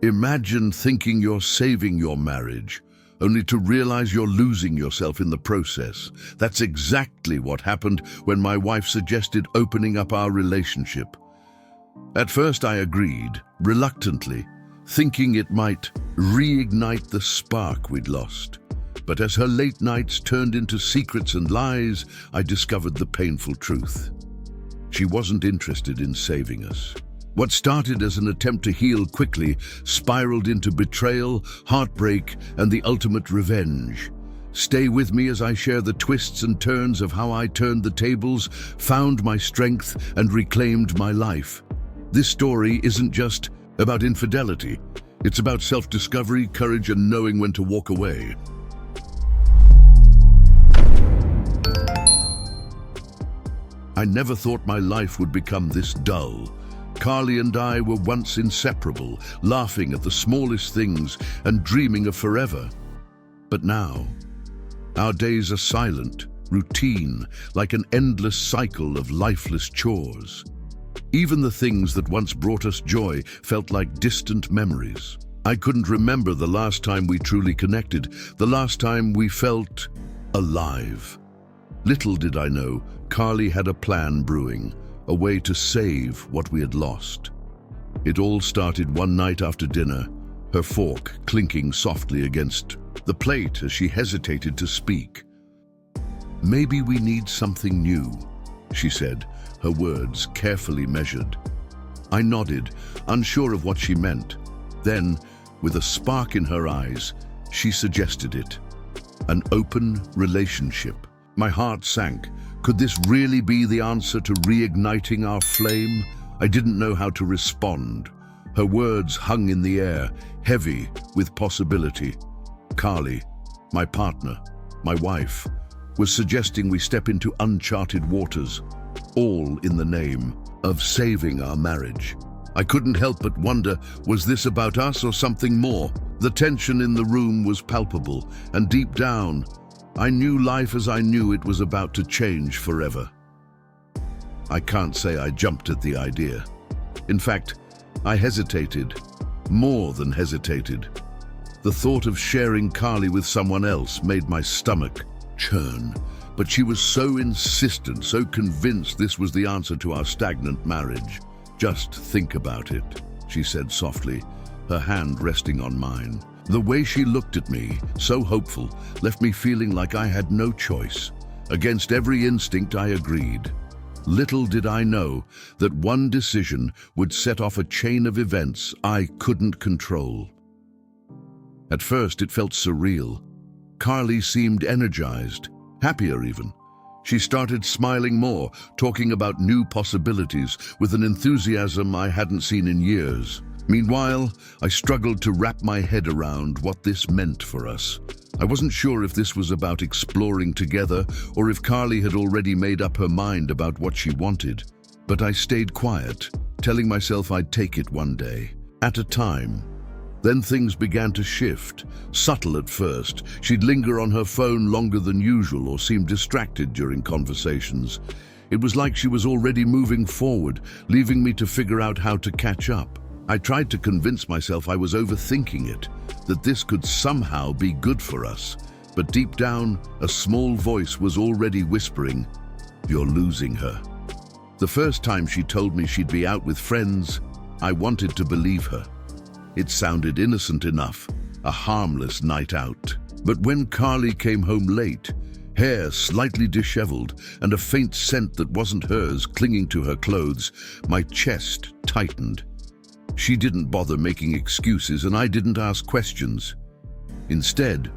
Imagine thinking you're saving your marriage, only to realize you're losing yourself in the process. That's exactly what happened when my wife suggested opening up our relationship. At first I agreed, reluctantly, thinking it might reignite the spark we'd lost. But as her late nights turned into secrets and lies, I discovered the painful truth. She wasn't interested in saving us. What started as an attempt to heal quickly spiraled into betrayal, heartbreak, and the ultimate revenge. Stay with me as I share the twists and turns of how I turned the tables, found my strength, and reclaimed my life. This story isn't just about infidelity. It's about self-discovery, courage, and knowing when to walk away. I never thought my life would become this dull. Carly and I were once inseparable, laughing at the smallest things and dreaming of forever. But now, our days are silent, routine, like an endless cycle of lifeless chores. Even the things that once brought us joy felt like distant memories. I couldn't remember the last time we truly connected, the last time we felt alive. Little did I know, Carly had a plan brewing, a way to save what we had lost. It all started one night after dinner, her fork clinking softly against the plate as she hesitated to speak. "Maybe we need something new," she said, her words carefully measured. I nodded, unsure of what she meant. Then, with a spark in her eyes, she suggested it. An open relationship. My heart sank. Could this really be the answer to reigniting our flame? I didn't know how to respond. Her words hung in the air, heavy with possibility. Carly, my partner, my wife, was suggesting we step into uncharted waters, all in the name of saving our marriage. I couldn't help but wonder, was this about us or something more? The tension in the room was palpable, and deep down, I knew life as I knew it was about to change forever. I can't say I jumped at the idea. In fact, I hesitated, more than hesitated. The thought of sharing Carly with someone else made my stomach churn. But she was so insistent, so convinced this was the answer to our stagnant marriage. "Just think about it," she said softly, her hand resting on mine. The way she looked at me, so hopeful, left me feeling like I had no choice. Against every instinct, I agreed. Little did I know that one decision would set off a chain of events I couldn't control. At first, it felt surreal. Carly seemed energized, happier even. She started smiling more, talking about new possibilities with an enthusiasm I hadn't seen in years. Meanwhile, I struggled to wrap my head around what this meant for us. I wasn't sure if this was about exploring together or if Carly had already made up her mind about what she wanted. But I stayed quiet, telling myself I'd take it one day, at a time. Then things began to shift, subtle at first. She'd linger on her phone longer than usual or seem distracted during conversations. It was like she was already moving forward, leaving me to figure out how to catch up. I tried to convince myself I was overthinking it, that this could somehow be good for us. But deep down, a small voice was already whispering, "You're losing her." The first time she told me she'd be out with friends, I wanted to believe her. It sounded innocent enough, a harmless night out. But when Carly came home late, hair slightly disheveled and a faint scent that wasn't hers clinging to her clothes, my chest tightened. She didn't bother making excuses and I didn't ask questions. Instead,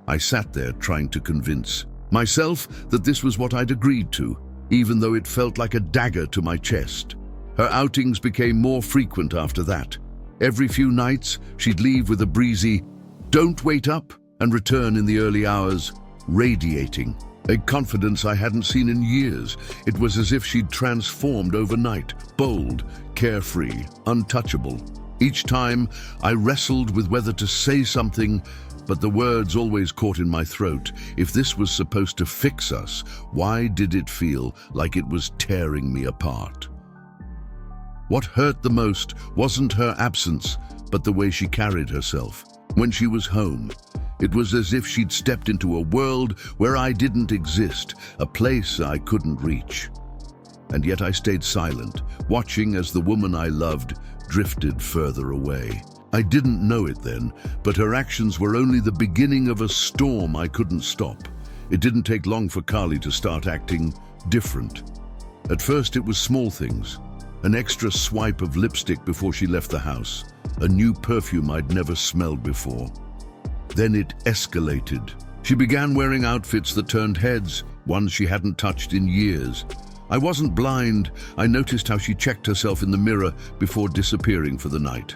I sat there trying to convince myself that this was what I'd agreed to, even though it felt like a dagger to my chest. Her outings became more frequent after that. Every few nights, she'd leave with a breezy, "Don't wait up," and return in the early hours, radiating. A confidence I hadn't seen in years. It was as if she'd transformed overnight, bold, carefree, untouchable. Each time, I wrestled with whether to say something, but the words always caught in my throat. If this was supposed to fix us, why did it feel like it was tearing me apart? What hurt the most wasn't her absence, but the way she carried herself. When she was home, it was as if she'd stepped into a world where I didn't exist, a place I couldn't reach. And yet I stayed silent, watching as the woman I loved drifted further away. I didn't know it then, but her actions were only the beginning of a storm I couldn't stop. It didn't take long for Carly to start acting different. At first it was small things. An extra swipe of lipstick before she left the house. A new perfume I'd never smelled before. Then it escalated. She began wearing outfits that turned heads, ones she hadn't touched in years. I wasn't blind. I noticed how she checked herself in the mirror before disappearing for the night.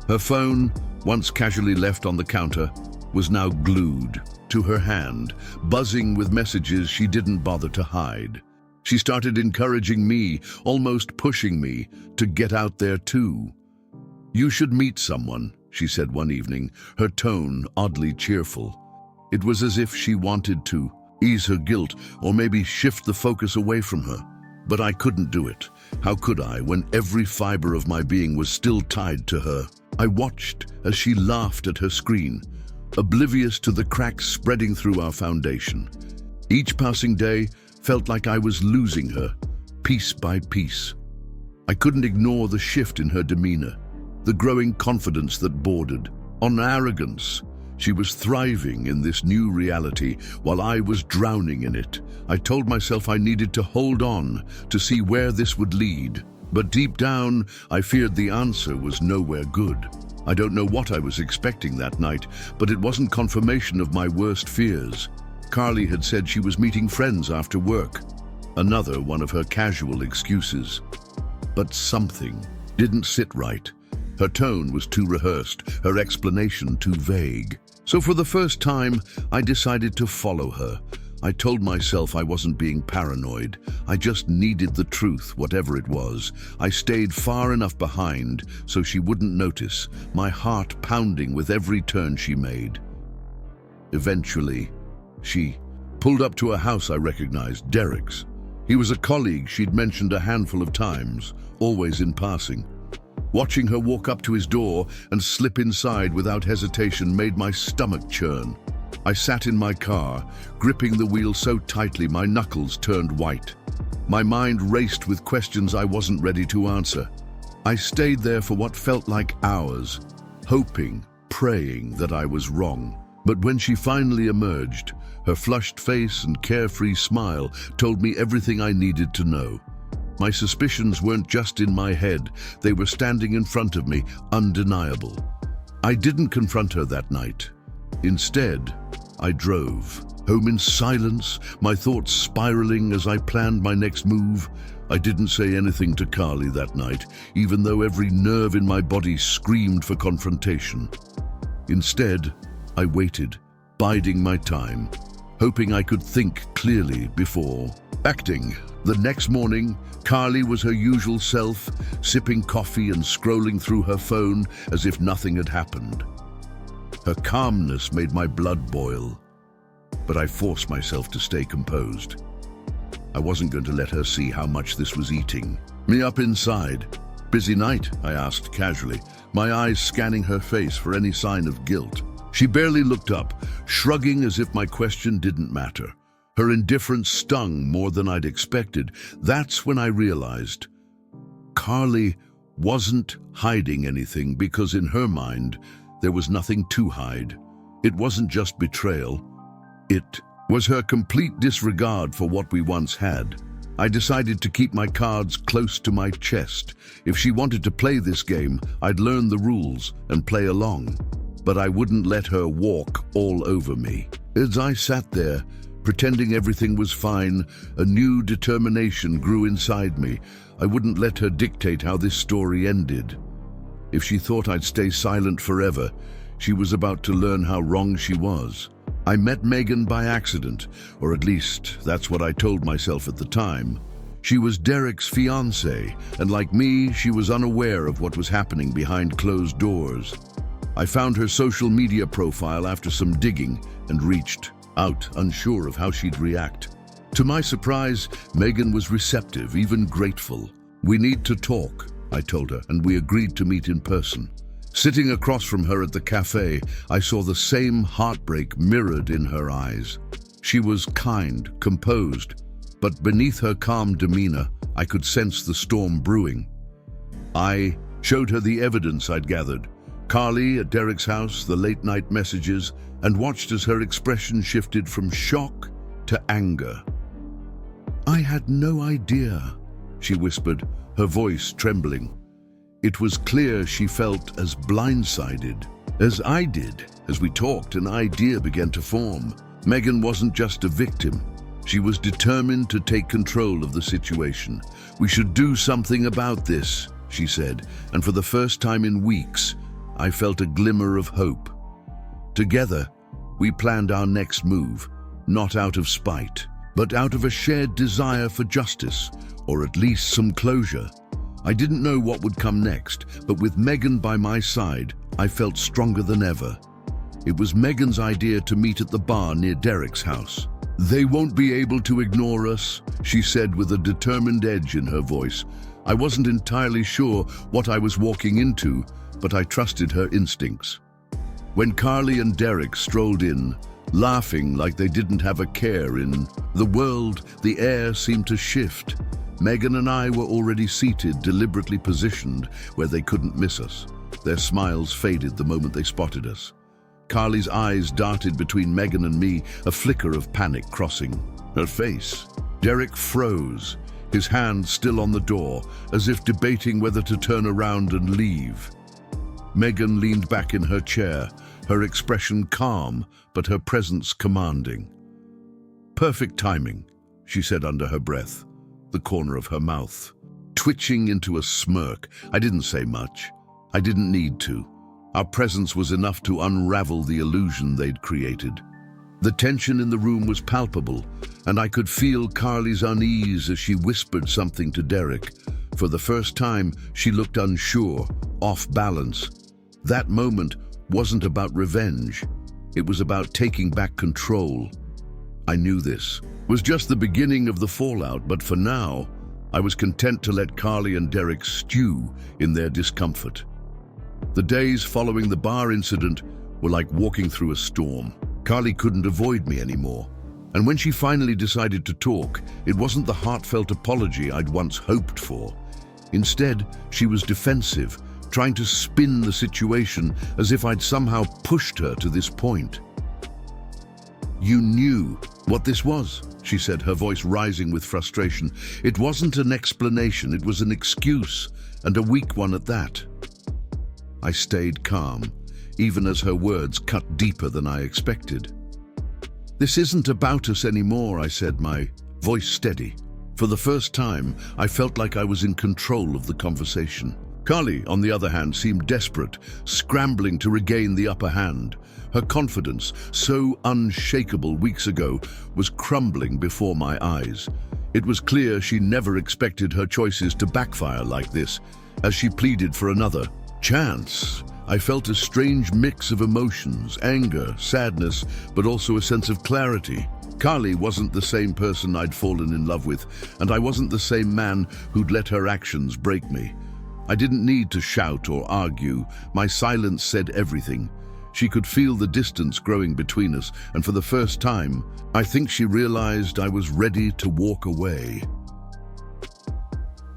Her phone, once casually left on the counter, was now glued to her hand, buzzing with messages she didn't bother to hide. She started encouraging me, almost pushing me, to get out there too. "You should meet someone," she said one evening, her tone oddly cheerful. It was as if she wanted to ease her guilt or maybe shift the focus away from her. But I couldn't do it. How could I, when every fiber of my being was still tied to her? I watched as she laughed at her screen, oblivious to the cracks spreading through our foundation. Each passing day felt like I was losing her, piece by piece. I couldn't ignore the shift in her demeanor, the growing confidence that bordered on arrogance. She was thriving in this new reality while I was drowning in it. I told myself I needed to hold on to see where this would lead. But deep down, I feared the answer was nowhere good. I don't know what I was expecting that night, but it wasn't confirmation of my worst fears. Carly had said she was meeting friends after work. Another one of her casual excuses. But something didn't sit right. Her tone was too rehearsed, her explanation too vague. So for the first time, I decided to follow her. I told myself I wasn't being paranoid. I just needed the truth, whatever it was. I stayed far enough behind so she wouldn't notice, my heart pounding with every turn she made. Eventually, she pulled up to a house I recognized, Derek's. He was a colleague she'd mentioned a handful of times, always in passing. Watching her walk up to his door and slip inside without hesitation made my stomach churn. I sat in my car, gripping the wheel so tightly my knuckles turned white. My mind raced with questions I wasn't ready to answer. I stayed there for what felt like hours, hoping, praying that I was wrong. But when she finally emerged, her flushed face and carefree smile told me everything I needed to know. My suspicions weren't just in my head, they were standing in front of me, undeniable. I didn't confront her that night. Instead, I drove, home in silence, my thoughts spiraling as I planned my next move. I didn't say anything to Carly that night, even though every nerve in my body screamed for confrontation. Instead, I waited, biding my time, hoping I could think clearly before acting. The next morning, Carly was her usual self, sipping coffee and scrolling through her phone as if nothing had happened. Her calmness made my blood boil, but I forced myself to stay composed. I wasn't going to let her see how much this was eating me up inside. "Busy night?" I asked casually, my eyes scanning her face for any sign of guilt. She barely looked up, shrugging as if my question didn't matter. Her indifference stung more than I'd expected. That's when I realized Carly wasn't hiding anything, because in her mind, there was nothing to hide. It wasn't just betrayal. It was her complete disregard for what we once had. I decided to keep my cards close to my chest. If she wanted to play this game, I'd learn the rules and play along. But I wouldn't let her walk all over me. As I sat there, pretending everything was fine, a new determination grew inside me. I wouldn't let her dictate how this story ended. If she thought I'd stay silent forever, she was about to learn how wrong she was. I met Megan by accident, or at least that's what I told myself at the time. She was Derek's fiancée, and like me, she was unaware of what was happening behind closed doors. I found her social media profile after some digging and reached out, unsure of how she'd react. To my surprise, Megan was receptive, even grateful. "We need to talk," I told her, and we agreed to meet in person. Sitting across from her at the cafe, I saw the same heartbreak mirrored in her eyes. She was kind, composed, but beneath her calm demeanor, I could sense the storm brewing. I showed her the evidence I'd gathered, Carly at Derek's house, the late-night messages, and watched as her expression shifted from shock to anger. "I had no idea," she whispered, her voice trembling. It was clear she felt as blindsided as I did. As we talked, an idea began to form. Megan wasn't just a victim. She was determined to take control of the situation. "We should do something about this," she said, and for the first time in weeks, I felt a glimmer of hope. Together, we planned our next move, not out of spite, but out of a shared desire for justice, or at least some closure. I didn't know what would come next, but with Megan by my side, I felt stronger than ever. It was Megan's idea to meet at the bar near Derek's house. "They won't be able to ignore us," she said with a determined edge in her voice. I wasn't entirely sure what I was walking into, but I trusted her instincts. When Carly and Derek strolled in, laughing like they didn't have a care in the world, the air seemed to shift. Megan and I were already seated, deliberately positioned where they couldn't miss us. Their smiles faded the moment they spotted us. Carly's eyes darted between Megan and me, a flicker of panic crossing her face. Derek froze, his hand still on the door, as if debating whether to turn around and leave. Megan leaned back in her chair, her expression calm, but her presence commanding. "Perfect timing," she said under her breath, the corner of her mouth twitching into a smirk. I didn't say much. I didn't need to. Our presence was enough to unravel the illusion they'd created. The tension in the room was palpable, and I could feel Carly's unease as she whispered something to Derek. For the first time, she looked unsure, off balance. That moment wasn't about revenge. It was about taking back control. I knew this was just the beginning of the fallout, but for now, I was content to let Carly and Derek stew in their discomfort. The days following the bar incident were like walking through a storm. Carly couldn't avoid me anymore. And when she finally decided to talk, it wasn't the heartfelt apology I'd once hoped for. Instead, she was defensive, trying to spin the situation as if I'd somehow pushed her to this point. "You knew what this was," she said, her voice rising with frustration. "It wasn't an explanation, it was an excuse, and a weak one at that." I stayed calm, even as her words cut deeper than I expected. "This isn't about us anymore," I said, my voice steady. For the first time, I felt like I was in control of the conversation. Carly, on the other hand, seemed desperate, scrambling to regain the upper hand. Her confidence, so unshakable weeks ago, was crumbling before my eyes. It was clear she never expected her choices to backfire like this. As she pleaded for another chance, I felt a strange mix of emotions, anger, sadness, but also a sense of clarity. Carly wasn't the same person I'd fallen in love with, and I wasn't the same man who'd let her actions break me. I didn't need to shout or argue. My silence said everything. She could feel the distance growing between us, and for the first time, I think she realized I was ready to walk away.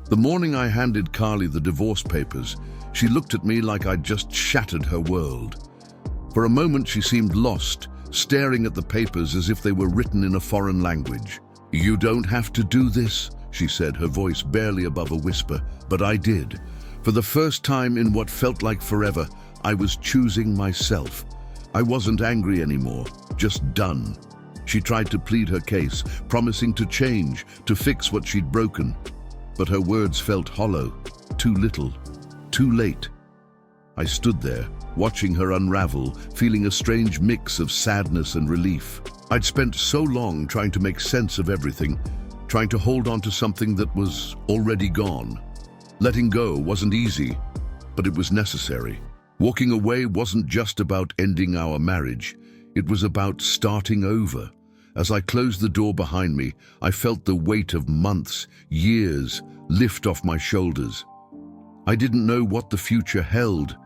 The morning I handed Carly the divorce papers, she looked at me like I'd just shattered her world. For a moment, she seemed lost, staring at the papers as if they were written in a foreign language. "You don't have to do this," she said, her voice barely above a whisper, but I did. For the first time in what felt like forever, I was choosing myself. I wasn't angry anymore, just done. She tried to plead her case, promising to change, to fix what she'd broken. But her words felt hollow, too little, too late. I stood there, watching her unravel, feeling a strange mix of sadness and relief. I'd spent so long trying to make sense of everything, trying to hold on to something that was already gone. Letting go wasn't easy, but it was necessary. Walking away wasn't just about ending our marriage. It was about starting over. As I closed the door behind me, I felt the weight of months, years, lift off my shoulders. I didn't know what the future held,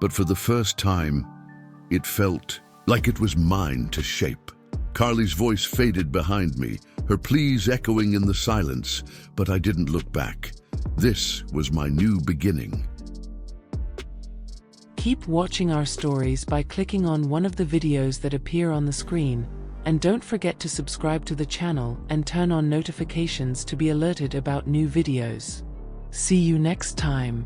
but for the first time, it felt like it was mine to shape. Carly's voice faded behind me, her pleas echoing in the silence, but I didn't look back. This was my new beginning. Keep watching our stories by clicking on one of the videos that appear on the screen, and don't forget to subscribe to the channel and turn on notifications to be alerted about new videos. See you next time.